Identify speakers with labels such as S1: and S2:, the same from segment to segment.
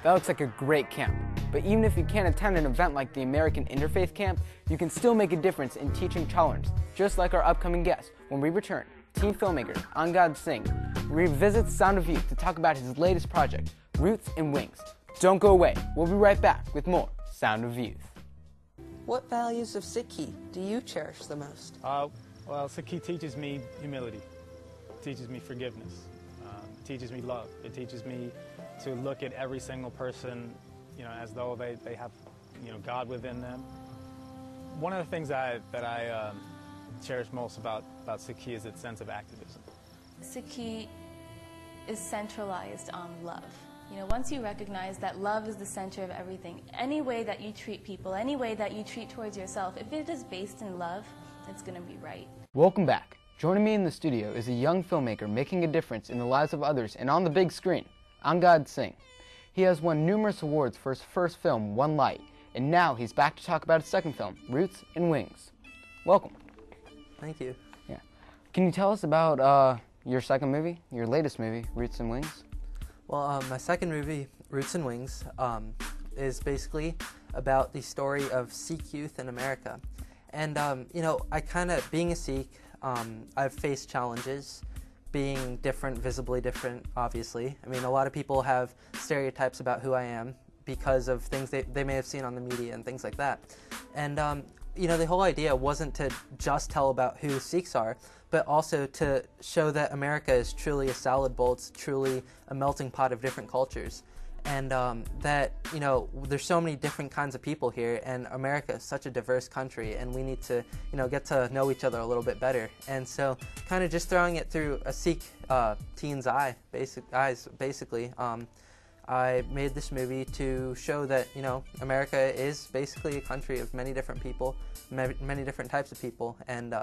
S1: That looks like a great camp. But even if you can't attend an event like the American Interfaith Camp, you can still make a difference in teaching tolerance, just like our upcoming guest. When we return, teen filmmaker Angad revisits Sound of Youth to talk about his latest project, Roots and Wings. Don't go away. We'll be right back with more Sound of Youth.
S2: What values of Sikhi do you cherish the most?
S3: Well, Sikhi teaches me humility. It teaches me forgiveness. It teaches me love. It teaches me to look at every single person, as though they have, God within them. One of the things that I cherish most about Sikhi is its sense of activism.
S4: Sikhi is centralized on love. Once you recognize that love is the center of everything, any way that you treat people, any way that you treat towards yourself, if it is based in love, it's going to be right.
S1: Welcome back. Joining me in the studio is a young filmmaker making a difference in the lives of others and on the big screen, Angad Singh. He has won numerous awards for his first film, One Light, and now he's back to talk about his second film, Roots and Wings. Welcome.
S2: Thank you.
S1: Yeah. Can you tell us about your second movie, your latest movie, Roots and Wings?
S2: Well, my second movie, Roots and Wings, is basically about the story of Sikh youth in America. And, being a Sikh, I've faced challenges, being different, visibly different, obviously. I mean, a lot of people have stereotypes about who I am because of things they may have seen on the media and things like that. And, the whole idea wasn't to just tell about who Sikhs are, but also to show that America is truly a salad bowl, it's truly a melting pot of different cultures. And that, there's so many different kinds of people here, and America is such a diverse country, and we need to, get to know each other a little bit better. And so kind of just throwing it through a Sikh teen's eyes, basically, I made this movie to show that, America is basically a country of many different people, many different types of people, and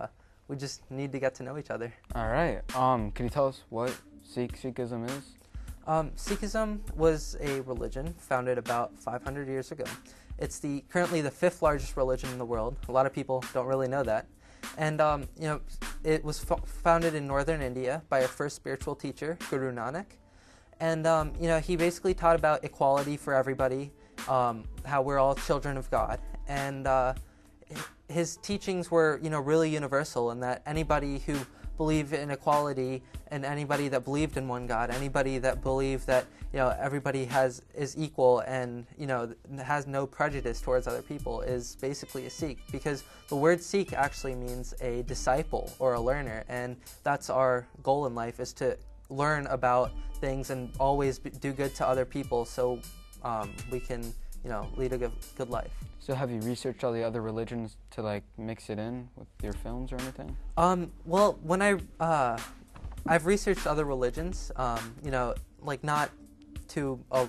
S2: we just need to get to know each other.
S1: All right. Can you tell us what Sikhism is?
S2: Sikhism was a religion founded about 500 years ago. It's currently the 5th largest religion in the world. A lot of people don't really know that. And, it was founded in northern India by our first spiritual teacher, Guru Nanak. And, he basically taught about equality for everybody, how we're all children of God. And his teachings were, really universal, in that anybody who believed in equality and anybody that believed in one God, anybody that believed that, everybody is equal and, has no prejudice towards other people is basically a Sikh, because the word Sikh actually means a disciple or a learner, and that's our goal in life, is to learn about things and always do good to other people so we can, lead a good life.
S1: So have you researched all the other religions to mix it in with your films or anything?
S2: Well, when I've researched other religions, not to a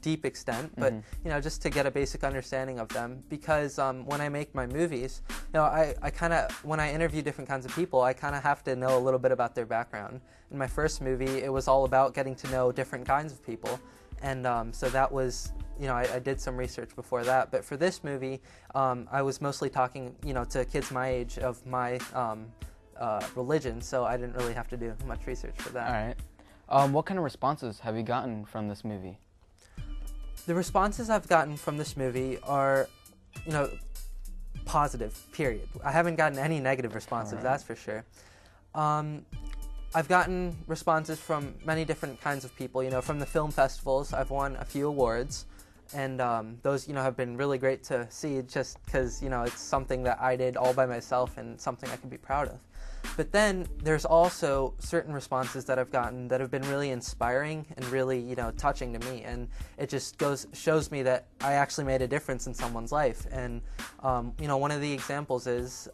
S2: deep extent, but just to get a basic understanding of them, because when I make my movies, I kind of, when I interview different kinds of people, I kind of have to know a little bit about their background. In my first movie, it was all about getting to know different kinds of people, and so that was, I did some research before that. But for this movie, I was mostly talking, to kids my age of my religion, so I didn't really have to do much research for that.
S1: All right. What kind of responses have you gotten from this movie?
S2: The responses I've gotten from this movie are, positive, period. I haven't gotten any negative responses, that's for sure. I've gotten responses from many different kinds of people, from the film festivals. I've won a few awards, and those, have been really great to see, just because, it's something that I did all by myself and something I can be proud of. But then there's also certain responses that I've gotten that have been really inspiring and really, touching to me, and it just shows me that I actually made a difference in someone's life. And one of the examples is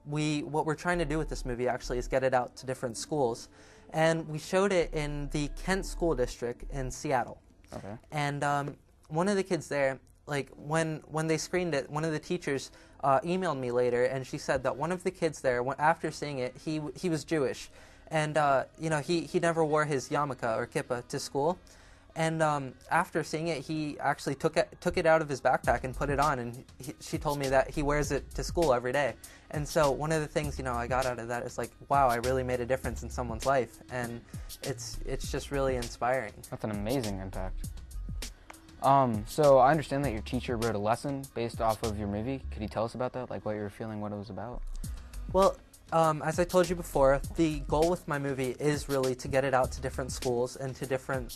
S2: what we're trying to do with this movie actually is get it out to different schools, and we showed it in the Kent School District in Seattle.
S1: Okay.
S2: And one of the kids there, when they screened it, one of the teachers emailed me later, and she said that one of the kids there, after seeing it, he was Jewish, and he never wore his yarmulke or kippah to school, and after seeing it, he actually took it out of his backpack and put it on, and she told me that he wears it to school every day. And so one of the things I got out of that is wow, I really made a difference in someone's life, and it's just really inspiring.
S1: That's an amazing impact. So I understand that your teacher wrote a lesson based off of your movie. Could you tell us about that? Like what you were feeling, what it was about?
S2: Well, as I told you before, the goal with my movie is really to get it out to different schools and to different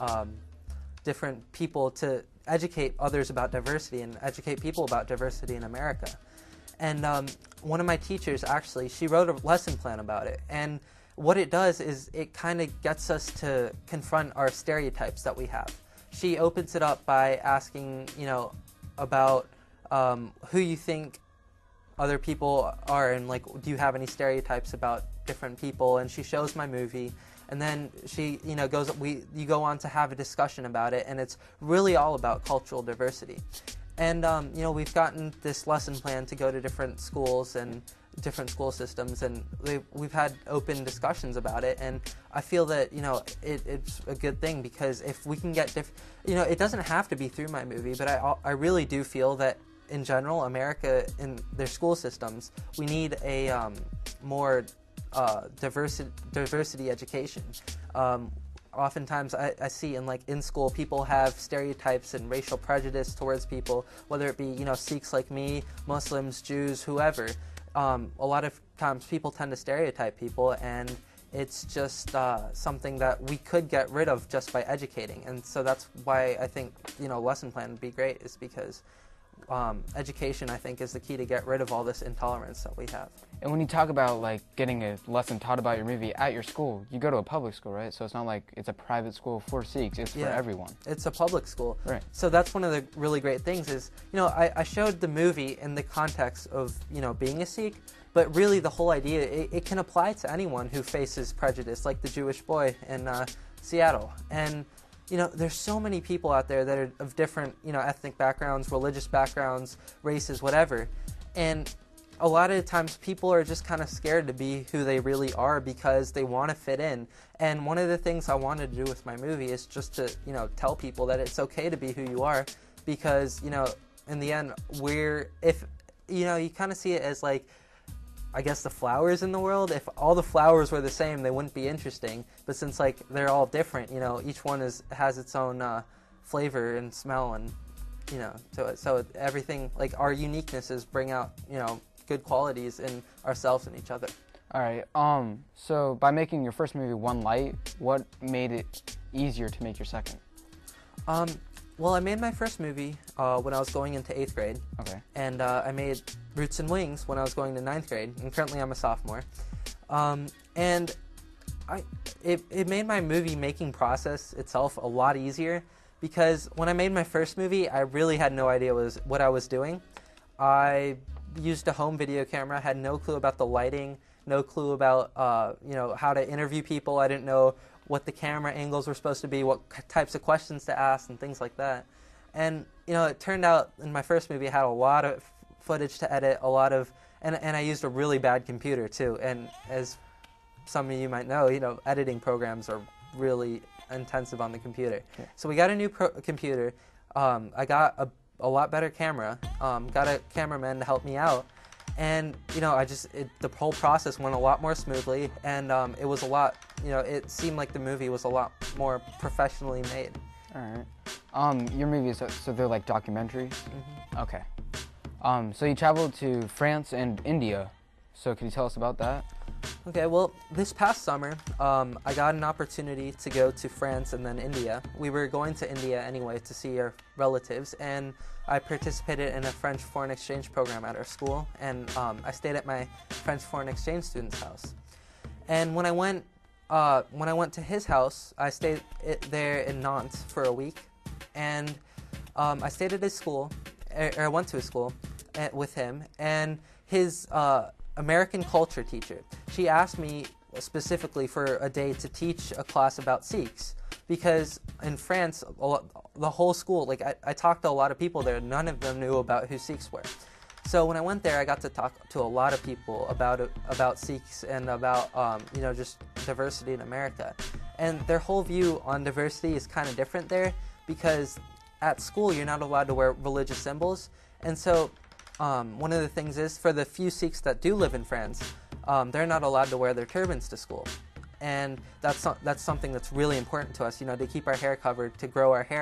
S2: people to educate others about diversity and educate people about diversity in America. And one of my teachers, actually, she wrote a lesson plan about it. And what it does is it kind of gets us to confront our stereotypes that we have. She opens it up by asking, about who you think other people are, and like, do you have any stereotypes about different people? And she shows my movie, and then she, you go on to have a discussion about it, and it's really all about cultural diversity. And we've gotten this lesson plan to go to different schools and different school systems, and we've had open discussions about it, and I feel that it's a good thing, because if we can get it doesn't have to be through my movie, but I really do feel that in general, America, in their school systems, we need a more diversity education. Oftentimes I see in school, people have stereotypes and racial prejudice towards people, whether it be Sikhs like me, Muslims, Jews, whoever. A lot of times people tend to stereotype people, and it's just something that we could get rid of just by educating. And so that's why I think lesson plan would be great, is because education, I think, is the key to get rid of all this intolerance that we have.
S1: And when you talk about like getting a lesson taught about your movie at your school, you go to a public school, right? So it's not like it's a private school for Sikhs, it's for everyone. It's
S2: a public school.
S1: Right.
S2: So that's one of the really great things is, I showed the movie in the context of, being a Sikh, but really the whole idea, it can apply to anyone who faces prejudice, like the Jewish boy in Seattle. And there's so many people out there that are of different, ethnic backgrounds, religious backgrounds, races, whatever. And a lot of the times people are just kind of scared to be who they really are because they want to fit in. And one of the things I wanted to do with my movie is just to, tell people that it's okay to be who you are, because, in the end, you kind of see it as like, I guess, the flowers in the world. If all the flowers were the same, they wouldn't be interesting. But since they're all different, each one has its own flavor and smell, and to it. So everything, our uniquenesses bring out good qualities in ourselves and each other.
S1: All right. So by making your first movie One Light, what made it easier to make your second?
S2: Well, I made my first movie when I was going into 8th grade.
S1: Okay.
S2: And I made Roots and Wings when I was going to 9th grade, and currently I'm a sophomore. And it made my movie making process itself a lot easier, because when I made my first movie, I really had no idea what I was doing. I used a home video camera, had no clue about the lighting, no clue about how to interview people. I didn't know what the camera angles were supposed to be, what types of questions to ask, and things like that. And it turned out in my first movie I had a lot of footage to edit, and I used a really bad computer too. And as some of you might know, editing programs are really intensive on the computer.
S1: Yeah.
S2: So we got a new computer. I got a lot better camera. Got a cameraman to help me out. And the whole process went a lot more smoothly, and it was a lot. It seemed like the movie was a lot more professionally made.
S1: All right. Your movies, so they're like documentaries.
S2: Mm-hmm.
S1: Okay. So you traveled to France and India. So can you tell us about that?
S2: Okay. Well, this past summer, I got an opportunity to go to France and then India. We were going to India anyway to see our relatives, and I participated in a French foreign exchange program at our school, and I stayed at my French foreign exchange student's house. And when I went to his house, I stayed there in Nantes for a week, and I stayed at his school, or I went to his school with him, and his American culture teacher, she asked me specifically for a day to teach a class about Sikhs, because in France, the whole school, I talked to a lot of people there, none of them knew about who Sikhs were. So when I went there, I got to talk to a lot of people about Sikhs and about just diversity in America. And their whole view on diversity is kind of different there, because at school you're not allowed to wear religious symbols. And so one of the things is, for the few Sikhs that do live in France, they're not allowed to wear their turbans to school. And that's something that's really important to us, to keep our hair covered, to grow our hair.